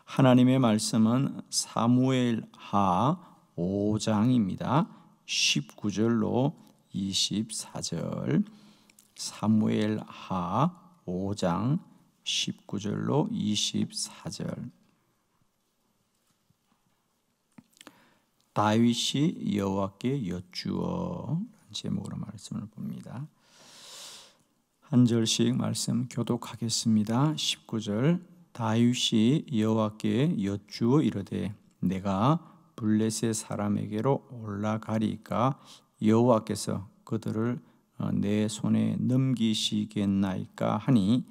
하나님의 말씀은 사무엘하 5장입니다. 19절로 24절. 사무엘하 5장 19절로 24절. 다윗이 여호와께 여쭈어 제목으로 말씀을 봅니다. 한 절씩 말씀 교독하겠습니다. 19절. 다윗이 여호와께 여쭈어 이르되 내가 블레셋 사람에게로 올라가리까 여호와께서 그들을 내 손에 넘기시겠나이까 하니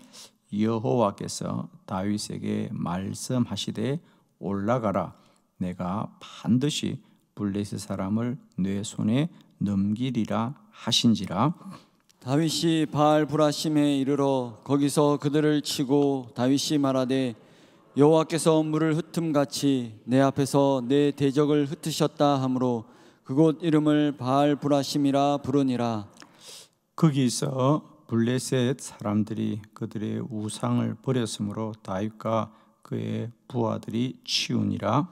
여호와께서 다윗에게 말씀하시되 올라가라. 내가 반드시 블레셋 사람을 내 손에 넘기리라 하신지라. 다윗이 바알브라심에 이르러 거기서 그들을 치고 다윗이 말하되 여호와께서 물을 흩음같이 내 앞에서 내 대적을 흩으셨다 하므로 그곳 이름을 바알브라심이라 부르니라. 거기서 블레셋 사람들이 그들의 우상을 버렸으므로 다윗과 그의 부하들이 치우니라.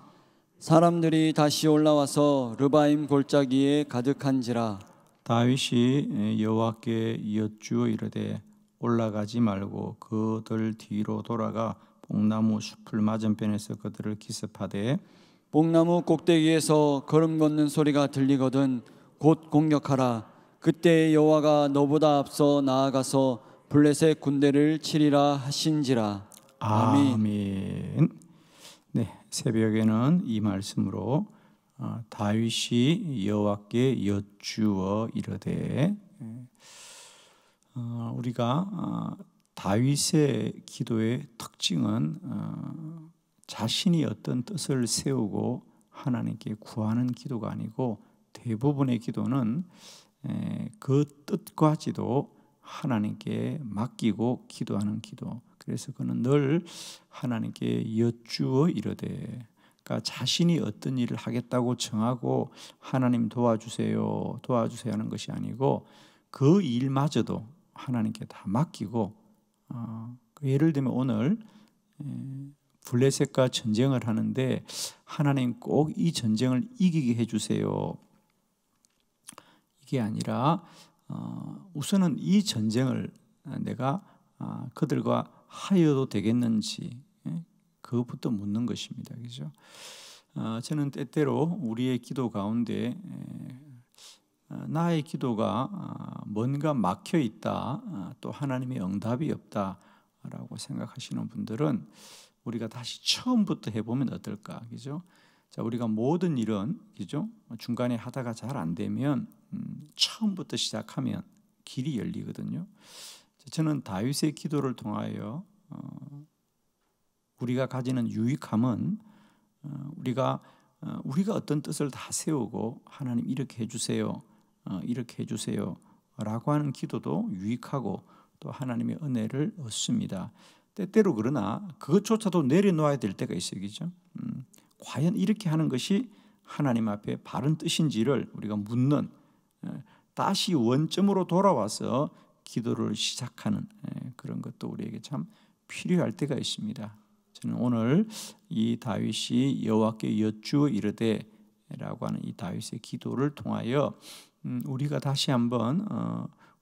사람들이 다시 올라와서 르바임 골짜기에 가득한지라. 다윗이 여호와께 여쭈어 이르되 올라가지 말고 그들 뒤로 돌아가 뽕나무 숲을 맞은편에서 그들을 기습하되 뽕나무 꼭대기에서 걸음 걷는 소리가 들리거든 곧 공격하라. 그때 여호와가 너보다 앞서 나아가서 블레셋 군대를 치리라 하신지라. 아멘. 네, 새벽에는 이 말씀으로 다윗이 여호와께 여쭈어 이르되 우리가 다윗의 기도의 특징은 자신이 어떤 뜻을 세우고 하나님께 구하는 기도가 아니고 대부분의 기도는 그 뜻까지도 하나님께 맡기고 기도하는 기도. 그래서 그는 늘 하나님께 여쭈어 이르되, 그러니까 자신이 어떤 일을 하겠다고 정하고 하나님 도와주세요 하는 것이 아니고 그 일마저도 하나님께 다 맡기고, 예를 들면 오늘 블레셋과 전쟁을 하는데 하나님 꼭 이 전쟁을 이기게 해주세요, 이게 아니라 우선은 이 전쟁을 내가 그들과 하여도 되겠는지 그것부터 묻는 것입니다. 그죠? 저는 때때로 우리의 기도 가운데 나의 기도가 뭔가 막혀 있다, 또 하나님의 응답이 없다라고 생각하시는 분들은 우리가 다시 처음부터 해보면 어떨까, 그죠? 자, 우리가 모든 일은, 그죠? 중간에 하다가 잘 안 되면 처음부터 시작하면 길이 열리거든요. 저는 다윗의 기도를 통하여 우리가 가지는 유익함은 우리가 어떤 뜻을 다 세우고 하나님 이렇게 해주세요, 이렇게 해주세요 라고 하는 기도도 유익하고 또 하나님의 은혜를 얻습니다. 때때로 그러나 그것조차도 내려놓아야 될 때가 있어요. 그죠? 과연 이렇게 하는 것이 하나님 앞에 바른 뜻인지를 우리가 묻는, 다시 원점으로 돌아와서 기도를 시작하는 그런 것도 우리에게 참 필요할 때가 있습니다. 저는 오늘 이 다윗이 여호와께 여쭈어 이르되 라고 하는 이 다윗의 기도를 통하여 우리가 다시 한번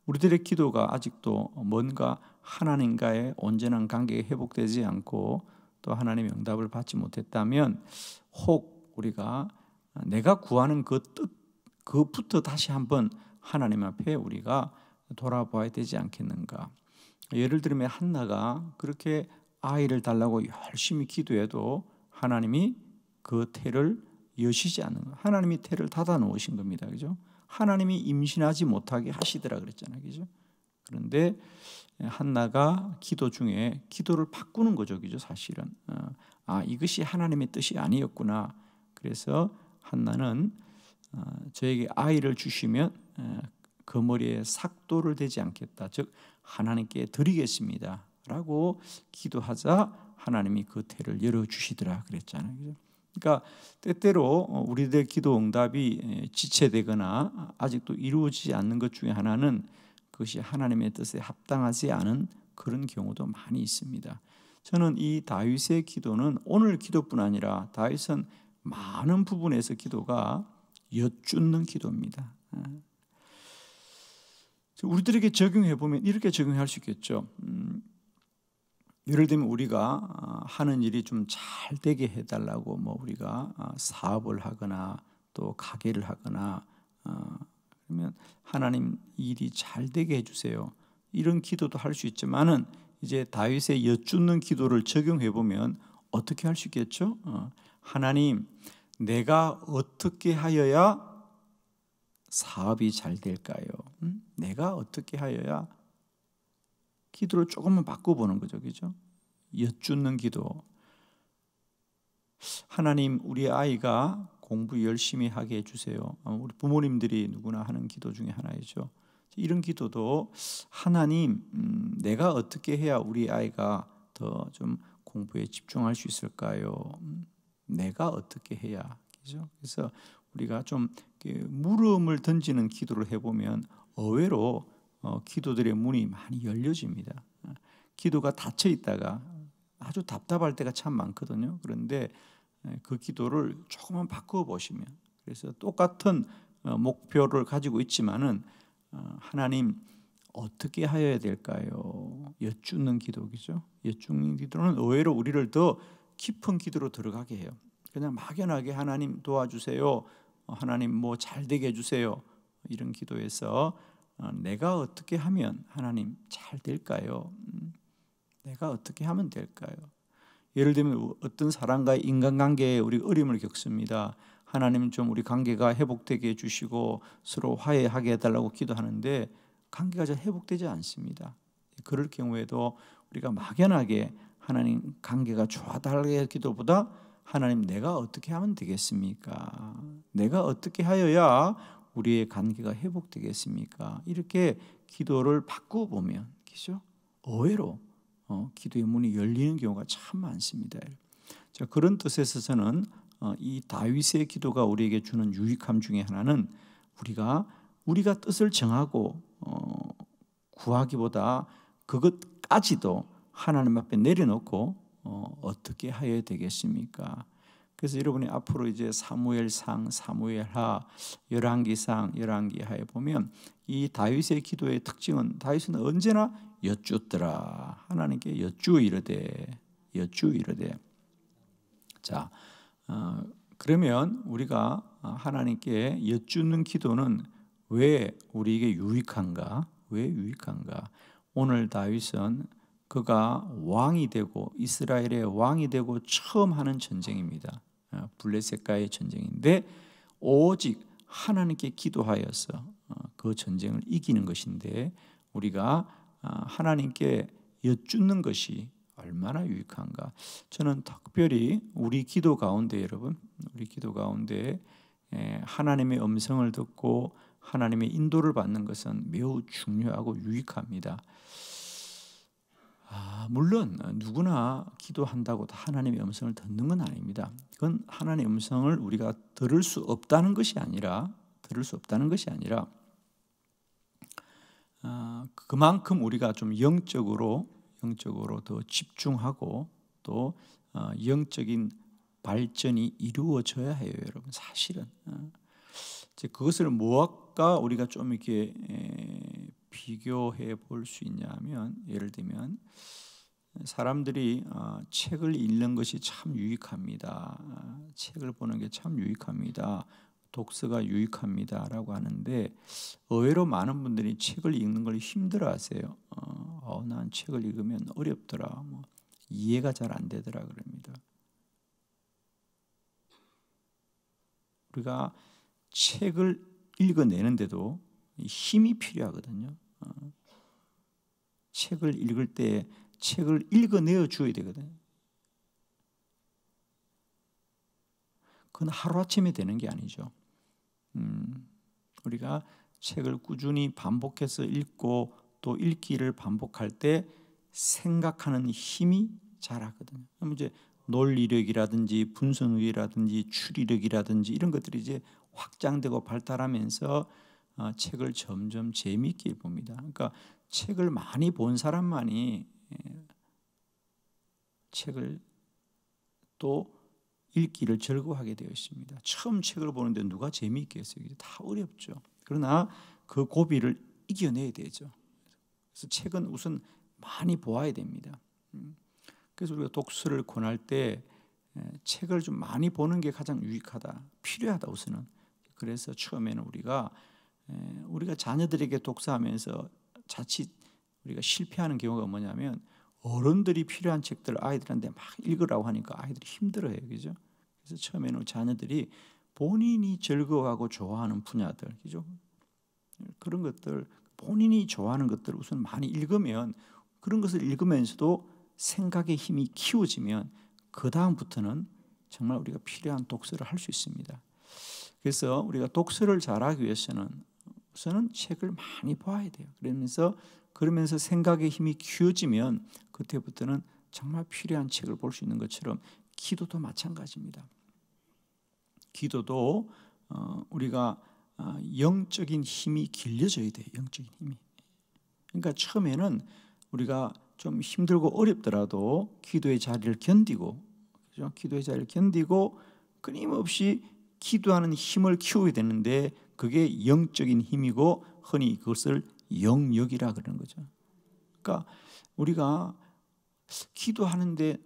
우리들의 기도가 아직도 뭔가 하나님과의 온전한 관계가 회복되지 않고 또 하나님의 응답을 받지 못했다면 혹 우리가 내가 구하는 그 뜻, 그것부터 다시 한번 하나님 앞에 우리가 돌아봐야 되지 않겠는가. 예를 들면 한나가 그렇게 아이를 달라고 열심히 기도해도 하나님이 그 태를 여시지 않는 거예요. 하나님이 태를 닫아 놓으신 겁니다. 그죠? 하나님이 임신하지 못하게 하시더라 그랬잖아요. 그죠? 그런데 한나가 기도 중에 기도를 바꾸는 거죠. 그죠? 사실은 이것이 하나님의 뜻이 아니었구나. 그래서 한나는 저에게 아이를 주시면 그 머리에 삭도를 대지 않겠다, 즉 하나님께 드리겠습니다 라고 기도하자 하나님이 그 태를 열어주시더라 그랬잖아요. 그러니까 때때로 우리들 기도 응답이 지체되거나 아직도 이루어지지 않는 것 중에 하나는 그것이 하나님의 뜻에 합당하지 않은 그런 경우도 많이 있습니다. 저는 이 다윗의 기도는 오늘 기도뿐 아니라 다윗은 많은 부분에서 기도가 여쭙는 기도입니다. 우리들에게 적용해 보면 이렇게 적용할 수 있겠죠. 예를 들면 우리가 하는 일이 좀 잘 되게 해달라고 우리가 사업을 하거나 또 가게를 하거나 그러면 하나님 일이 잘 되게 해주세요. 이런 기도도 할 수 있지만은 이제 다윗의 여쭙는 기도를 적용해 보면 어떻게 할 수 있겠죠? 하나님, 내가 어떻게 하여야 사업이 잘 될까요? 내가 어떻게 하여야 기도를 조금만 바꿔보는 거죠, 그죠? 여쭙는 기도. 하나님, 우리 아이가 공부 열심히 하게 해주세요. 우리 부모님들이 누구나 하는 기도 중에 하나이죠. 이런 기도도 하나님, 내가 어떻게 해야 우리 아이가 더 좀 공부에 집중할 수 있을까요? 내가 어떻게 해야, 그죠? 그래서 우리가 좀 물음을 던지는 기도를 해보면 의외로 기도들의 문이 많이 열려집니다. 기도가 닫혀 있다가 아주 답답할 때가 참 많거든요. 그런데 그 기도를 조금만 바꾸어 보시면, 그래서 똑같은 목표를 가지고 있지만은 하나님 어떻게 하여야 될까요? 여쭙는 기도죠. 여쭙는 기도는 의외로 우리를 더 깊은 기도로 들어가게 해요. 그냥 막연하게 하나님 도와주세요, 하나님 뭐 잘 되게 해주세요, 이런 기도에서 내가 어떻게 하면 하나님 잘 될까요? 내가 어떻게 하면 될까요? 예를 들면 어떤 사람과의 인간관계에 우리 어려움을 겪습니다. 하나님 좀 우리 관계가 회복되게 해주시고 서로 화해하게 해달라고 기도하는데 관계가 잘 회복되지 않습니다. 그럴 경우에도 우리가 막연하게 하나님 관계가 좋아달라는 기도보다 하나님 내가 어떻게 하면 되겠습니까? 내가 어떻게 하여야 우리의 관계가 회복되겠습니까? 이렇게 기도를 바꾸보면, 그죠? 의외로 기도의 문이 열리는 경우가 참 많습니다. 자, 그런 뜻에서 저는 이 다윗의 기도가 우리에게 주는 유익함 중에 하나는 우리가 뜻을 정하고 구하기보다 그것까지도 하나님 앞에 내려놓고 어떻게 하여야 되겠습니까? 그래서 여러분이 앞으로 이제 사무엘상, 사무엘하, 열왕기상, 열왕기하에 보면 이 다윗의 기도의 특징은 다윗은 언제나 여쭙더라. 하나님께 여쭈이르되. 자, 그러면 우리가 하나님께 여쭙는 기도는 왜 우리에게 유익한가? 왜 유익한가? 오늘 다윗은 그가 왕이 되고 이스라엘의 왕이 되고 처음 하는 전쟁입니다. 블레셋과의 전쟁인데 오직 하나님께 기도하여서 그 전쟁을 이기는 것인데 우리가 하나님께 여쭙는 것이 얼마나 유익한가? 저는 특별히 우리 기도 가운데 여러분, 우리 기도 가운데 하나님의 음성을 듣고 하나님의 인도를 받는 것은 매우 중요하고 유익합니다. 물론 누구나 기도한다고 다 하나님의 음성을 듣는 건 아닙니다. 그건 하나님의 음성을 우리가 들을 수 없다는 것이 아니라 그만큼 우리가 좀 영적으로 더 집중하고 또 영적인 발전이 이루어져야 해요, 여러분. 사실은 그것을 무엇과 우리가 좀 이렇게 비교해 볼 수 있냐면, 예를 들면 사람들이 책을 읽는 것이 참 유익합니다. 책을 보는 게 참 유익합니다. 독서가 유익합니다라고 하는데 의외로 많은 분들이 책을 읽는 걸 힘들어하세요. 난 책을 읽으면 어렵더라, 이해가 잘 안 되더라 그럽니다. 우리가 책을 읽어내는데도 힘이 필요하거든요. 책을 읽을 때 책을 읽어내어 줘야 되거든요. 그건 하루아침에 되는 게 아니죠. 우리가 책을 꾸준히 반복해서 읽고 또 읽기를 반복할 때 생각하는 힘이 자라거든요. 그럼 이제 논리력이라든지 분석력이라든지 추리력이라든지 이런 것들이 이제 확장되고 발달하면서 책을 점점 재미있게 봅니다. 그러니까 책을 많이 본 사람만이 책을 또 읽기를 즐거워하게 되어 있습니다. 처음 책을 보는데 누가 재미있겠어요? 다 어렵죠. 그러나 그 고비를 이겨내야 되죠. 그래서 책은 우선 많이 보아야 됩니다. 그래서 우리가 독서를 권할 때 책을 좀 많이 보는 게 가장 유익하다, 필요하다 우선은. 그래서 처음에는 우리가 자녀들에게 독서하면서 자칫 우리가 실패하는 경우가 뭐냐면 어른들이 필요한 책들을 아이들한테 막 읽으라고 하니까 아이들이 힘들어해요, 그죠? 그래서 처음에는 자녀들이 본인이 즐거워하고 좋아하는 분야들, 그죠? 그런 것들, 본인이 좋아하는 것들을 우선 많이 읽으면, 그런 것을 읽으면서도 생각의 힘이 키워지면 그 다음부터는 정말 우리가 필요한 독서를 할 수 있습니다. 그래서 우리가 독서를 잘하기 위해서는 우선은 책을 많이 봐야 돼요. 그러면서 생각의 힘이 키워지면 그때부터는 정말 필요한 책을 볼 수 있는 것처럼 기도도 마찬가지입니다. 기도도 우리가 영적인 힘이 길려져야 돼요. 영적인 힘이. 그러니까 처음에는 우리가 좀 힘들고 어렵더라도 기도의 자리를 견디고, 그죠? 기도의 자리를 견디고 끊임없이 기도하는 힘을 키워야 되는데 그게 영적인 힘이고 흔히 그것을 영역이라 그러는 거죠. 그러니까 우리가 기도하는데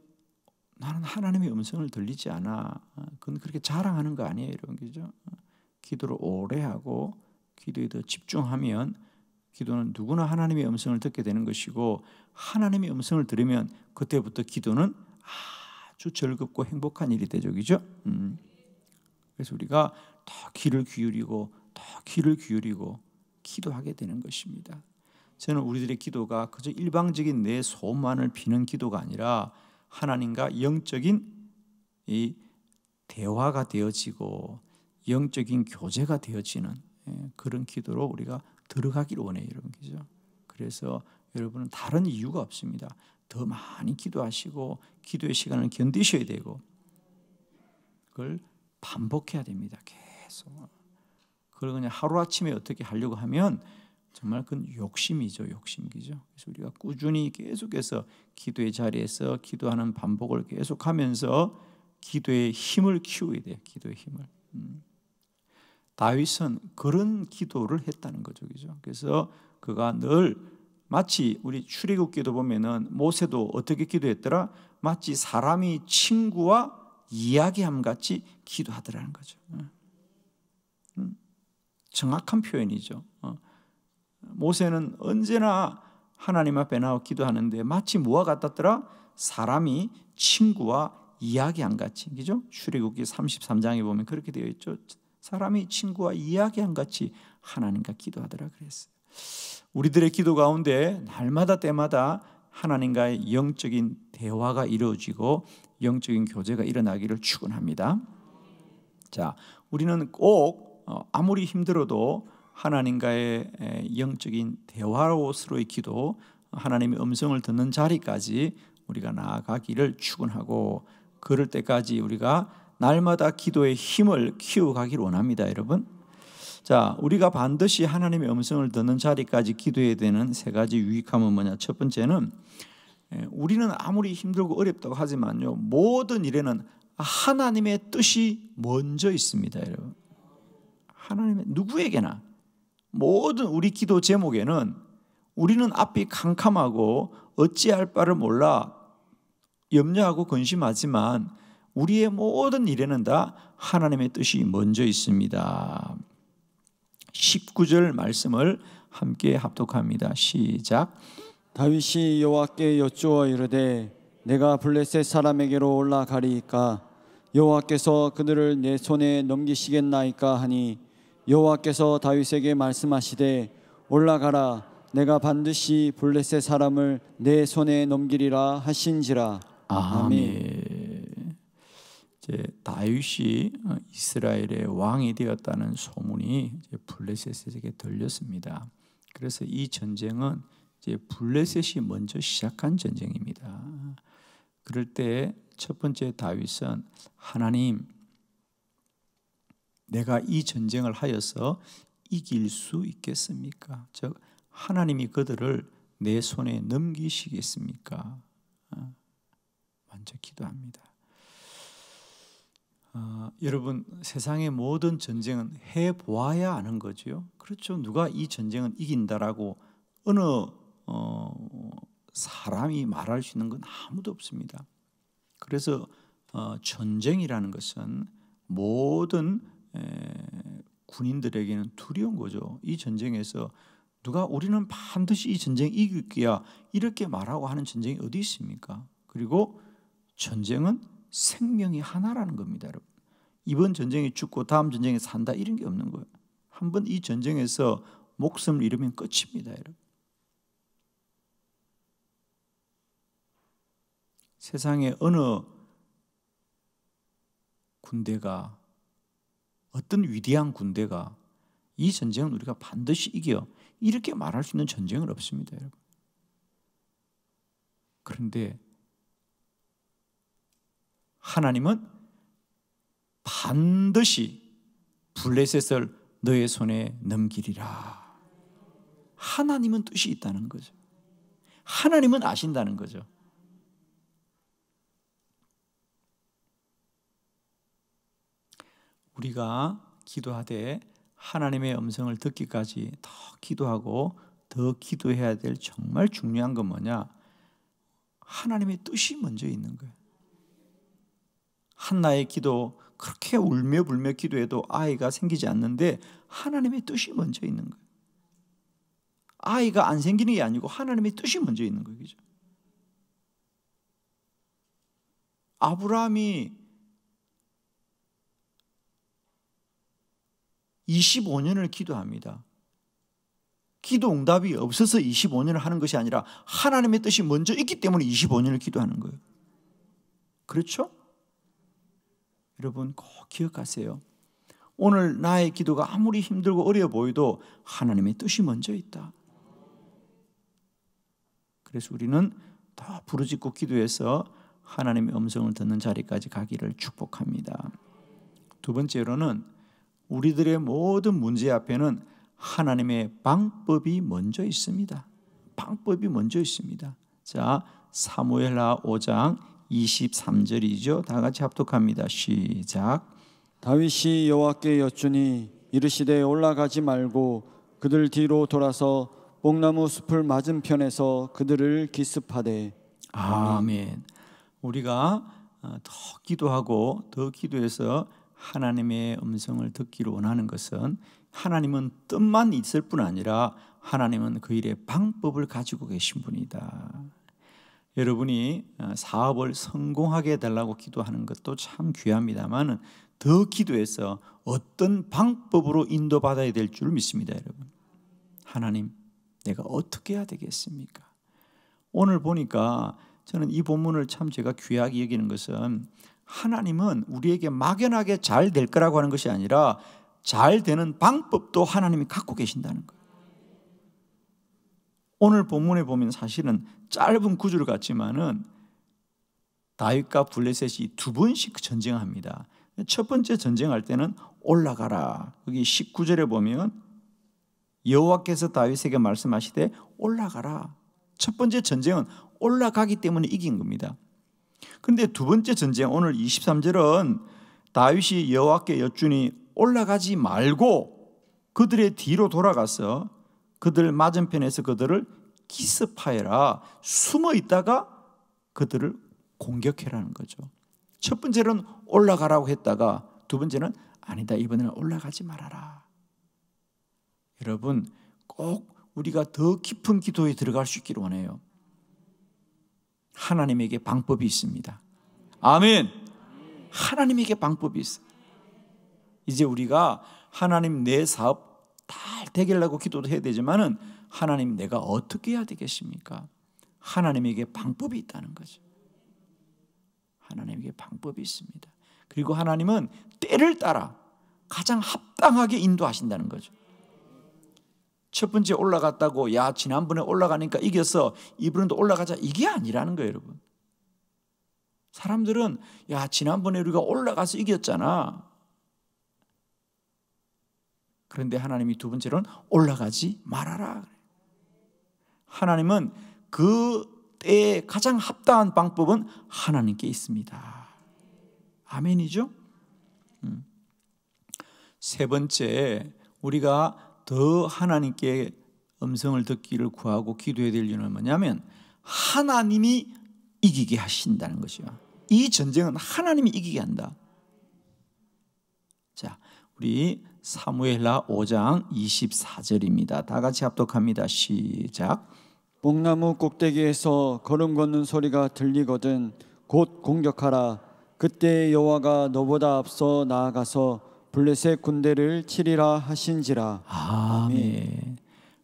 나는 하나님의 음성을 들리지 않아, 그건 그렇게 자랑하는 거 아니에요, 여러분, 그죠? 기도를 오래 하고 기도에 더 집중하면 기도는 누구나 하나님의 음성을 듣게 되는 것이고, 하나님의 음성을 들으면 그때부터 기도는 아주 즐겁고 행복한 일이 되죠, 그죠? 그래서 우리가 더 귀를 기울이고 기도하게 되는 것입니다. 저는 우리들의 기도가 그저 일방적인 내 소원만을 비는 기도가 아니라 하나님과 영적인 이 대화가 되어지고 영적인 교제가 되어지는 그런 기도로 우리가 들어가기를 원해요, 여러분, 그죠? 그래서 여러분은 다른 이유가 없습니다. 더 많이 기도하시고 기도의 시간을 견디셔야 되고 그걸 반복해야 됩니다. 계속. 그걸 그냥 하루아침에 어떻게 하려고 하면 정말 그건 욕심이죠, 욕심이죠. 그래서 우리가 꾸준히 계속해서 기도의 자리에서 기도하는 반복을 계속하면서 기도의 힘을 키워야 돼요. 기도의 힘을. 다윗은 그런 기도를 했다는 거죠, 그죠? 그래서 그가 늘 마치 우리 출애굽기도 보면은 모세도 어떻게 기도했더라? 마치 사람이 친구와 이야기함 같이 기도하더라는 거죠. 정확한 표현이죠. 모세는 언제나 하나님 앞에 나와 기도하는데 마치 뭐와 같았더라? 사람이 친구와 이야기한 같이, 그죠? 출애굽기 33장에 보면 그렇게 되어 있죠. 사람이 친구와 이야기한 같이 하나님과 기도하더라 그랬어요. 우리들의 기도 가운데 날마다 때마다 하나님과의 영적인 대화가 이루어지고 영적인 교제가 일어나기를 축원합니다. 자, 우리는 꼭 아무리 힘들어도 하나님과의 영적인 대화로서의 기도, 하나님의 음성을 듣는 자리까지 우리가 나아가기를 축원하고, 그럴 때까지 우리가 날마다 기도의 힘을 키워가기를 원합니다, 여러분. 자, 우리가 반드시 하나님의 음성을 듣는 자리까지 기도해야 되는 세 가지 유익함은 뭐냐? 첫 번째는 우리는 아무리 힘들고 어렵다고 하지만요, 모든 일에는 하나님의 뜻이 먼저 있습니다, 여러분. 하나님의 누구에게나 모든 우리 기도 제목에는 우리는 앞이 캄캄하고 어찌할 바를 몰라 염려하고 근심하지만 우리의 모든 일에는 다 하나님의 뜻이 먼저 있습니다. 19절 말씀을 함께 합독합니다. 시작. 다윗이 여호와께 여쭈어 이르되 내가 블레셋 사람에게로 올라가리이까 여호와께서 그들을 내 손에 넘기시겠나이까 하니 여호와께서 다윗에게 말씀하시되 올라가라 내가 반드시 블레셋 사람을 내 손에 넘기리라 하신지라. 아멘. 이제 다윗이 이스라엘의 왕이 되었다는 소문이 이제 블레셋에게 들렸습니다. 그래서 이 전쟁은 이제 블레셋이 먼저 시작한 전쟁입니다. 그럴 때 첫 번째 다윗은 하나님, 내가 이 전쟁을 하여서 이길 수 있겠습니까? 즉 하나님이 그들을 내 손에 넘기시겠습니까? 기도합니다. 여러분, 세상의 모든 전쟁은 해보아야 아는 거죠. 그렇죠. 누가 이 전쟁은 이긴다라고 어느 사람이 말할 수 있는 건 아무도 없습니다. 그래서 전쟁이라는 것은 모든 군인들에게는 두려운 거죠. 이 전쟁에서 누가 우리는 반드시 이 전쟁 이길 거야 이렇게 말하고 하는 전쟁이 어디 있습니까? 그리고 전쟁은 생명이 하나라는 겁니다, 여러분. 이번 전쟁에 죽고 다음 전쟁에 산다 이런 게 없는 거예요. 한번 이 전쟁에서 목숨을 잃으면 끝입니다, 여러분. 세상에 어느 군대가, 어떤 위대한 군대가 이 전쟁은 우리가 반드시 이겨 이렇게 말할 수 있는 전쟁은 없습니다, 여러분. 그런데 하나님은 반드시 블레셋을 너의 손에 넘기리라. 하나님은 뜻이 있다는 거죠. 하나님은 아신다는 거죠. 우리가 기도하되 하나님의 음성을 듣기까지 더 기도하고 더 기도해야 될 정말 중요한 건 뭐냐? 하나님의 뜻이 먼저 있는 거예요. 한나의 기도, 그렇게 울며 불며 기도해도 아이가 생기지 않는데 하나님의 뜻이 먼저 있는 거예요. 아이가 안 생기는 게 아니고 하나님의 뜻이 먼저 있는 거예요. 그죠? 아브라함이 25년을 기도합니다. 기도 응답이 없어서 25년을 하는 것이 아니라 하나님의 뜻이 먼저 있기 때문에 25년을 기도하는 거예요. 그렇죠? 여러분 꼭 기억하세요. 오늘 나의 기도가 아무리 힘들고 어려워 보여도 하나님의 뜻이 먼저 있다. 그래서 우리는 더 부르짖고 기도해서 하나님의 음성을 듣는 자리까지 가기를 축복합니다. 두 번째로는 우리들의 모든 문제 앞에는 하나님의 방법이 먼저 있습니다. 방법이 먼저 있습니다. 자, 사무엘하 5장 23절이죠. 다 같이 합독합니다. 시작. 다윗이 여호와께 여쭈니 이르시되 올라가지 말고 그들 뒤로 돌아서 뽕나무 숲을 맞은편에서 그들을 기습하되. 아멘. 우리가 더 기도하고 더 기도해서 하나님의 음성을 듣기를 원하는 것은 하나님은 뜻만 있을 뿐 아니라 하나님은 그 일의 방법을 가지고 계신 분이다. 여러분이 사업을 성공하게 해달라고 기도하는 것도 참 귀합니다만 더 기도해서 어떤 방법으로 인도받아야 될 줄 믿습니다. 여러분, 하나님 내가 어떻게 해야 되겠습니까? 오늘 보니까 저는 이 본문을 참 제가 귀하게 여기는 것은 하나님은 우리에게 막연하게 잘 될 거라고 하는 것이 아니라 잘 되는 방법도 하나님이 갖고 계신다는 거예요. 오늘 본문에 보면 사실은 짧은 구절 같지만은 다윗과 블레셋이 두 번씩 전쟁합니다. 첫 번째 전쟁할 때는 올라가라. 여기 19절에 보면 여호와께서 다윗에게 말씀하시되 올라가라. 첫 번째 전쟁은 올라가기 때문에 이긴 겁니다. 그런데 두 번째 전쟁 오늘 23절은 다윗이 여호와께 여쭈니 올라가지 말고 그들의 뒤로 돌아가서 그들 맞은편에서 그들을 기습하여라. 숨어 있다가 그들을 공격해라는 거죠. 첫 번째는 올라가라고 했다가 두 번째는 아니다, 이번에는 올라가지 말아라. 여러분 꼭 우리가 더 깊은 기도에 들어갈 수 있기를 원해요. 하나님에게 방법이 있습니다. 아멘. 하나님에게 방법이 있어요. 이제 우리가 하나님 내 사업 잘 되게라고 기도도 해야 되지만은 하나님 내가 어떻게 해야 되겠습니까? 하나님에게 방법이 있다는 거죠. 하나님에게 방법이 있습니다. 그리고 하나님은 때를 따라 가장 합당하게 인도하신다는 거죠. 첫 번째 올라갔다고 야 지난번에 올라가니까 이겼어 이번에도 올라가자 이게 아니라는 거예요. 여러분, 사람들은 야 지난번에 우리가 올라가서 이겼잖아. 그런데 하나님이 두 번째로는 올라가지 말아라. 하나님은 그 때에 가장 합당한 방법은 하나님께 있습니다. 아멘이죠? 세 번째, 우리가 더 하나님께 음성을 듣기를 구하고 기도해야 될 이유는 뭐냐면 하나님이 이기게 하신다는 것이요. 이 전쟁은 하나님이 이기게 한다. 자, 우리 사무엘하 5장 24절입니다. 다 같이 합독합니다. 시작. 뽕나무 꼭대기에서 걸음 걷는 소리가 들리거든 곧 공격하라. 그때 여호와가 너보다 앞서 나아가서 블레셋 군대를 치리라 하신지라. 아멘.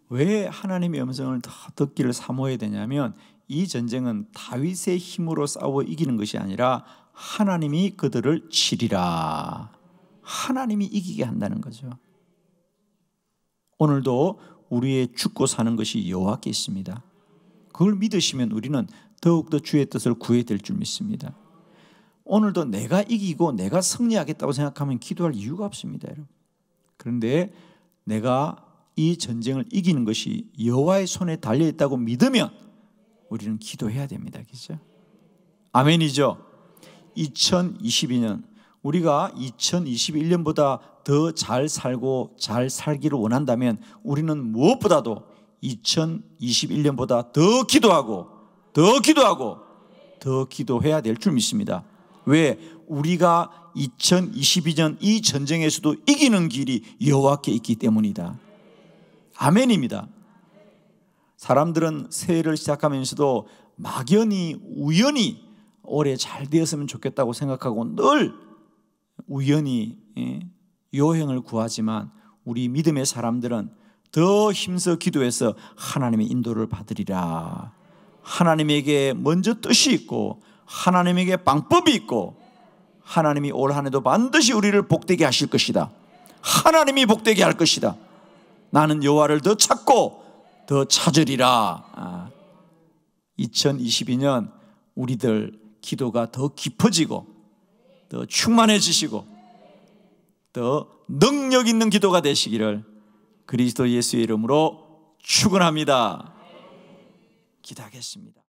왜 하나님의 음성을 더 듣기를 사모해야 되냐면 이 전쟁은 다윗의 힘으로 싸워 이기는 것이 아니라 하나님이 그들을 치리라. 하나님이 이기게 한다는 거죠. 오늘도 우리의 죽고 사는 것이 여호와께 있습니다. 그걸 믿으시면 우리는 더욱더 주의 뜻을 구해야 될 줄 믿습니다. 오늘도 내가 이기고 내가 승리하겠다고 생각하면 기도할 이유가 없습니다, 여러분. 그런데 내가 이 전쟁을 이기는 것이 여호와의 손에 달려있다고 믿으면 우리는 기도해야 됩니다. 그죠? 아멘이죠? 2022년 우리가 2021년보다 더 잘 살고 잘 살기를 원한다면 우리는 무엇보다도 2021년보다 더 기도하고 더 기도하고 더 기도해야 될 줄 믿습니다. 왜? 우리가 2022년 이 전쟁에서도 이기는 길이 여호와께 있기 때문이다. 아멘입니다. 사람들은 새해를 시작하면서도 막연히 우연히 올해 잘 되었으면 좋겠다고 생각하고 늘 우연히 요행을 구하지만 우리 믿음의 사람들은 더 힘써 기도해서 하나님의 인도를 받으리라. 하나님에게 먼저 뜻이 있고 하나님에게 방법이 있고 하나님이 올 한 해도 반드시 우리를 복되게 하실 것이다. 하나님이 복되게 할 것이다. 나는 여호와를 더 찾고 더 찾으리라. 2022년 우리들 기도가 더 깊어지고 더 충만해지시고 더 능력 있는 기도가 되시기를 그리스도 예수의 이름으로 축원합니다. 기도하겠습니다.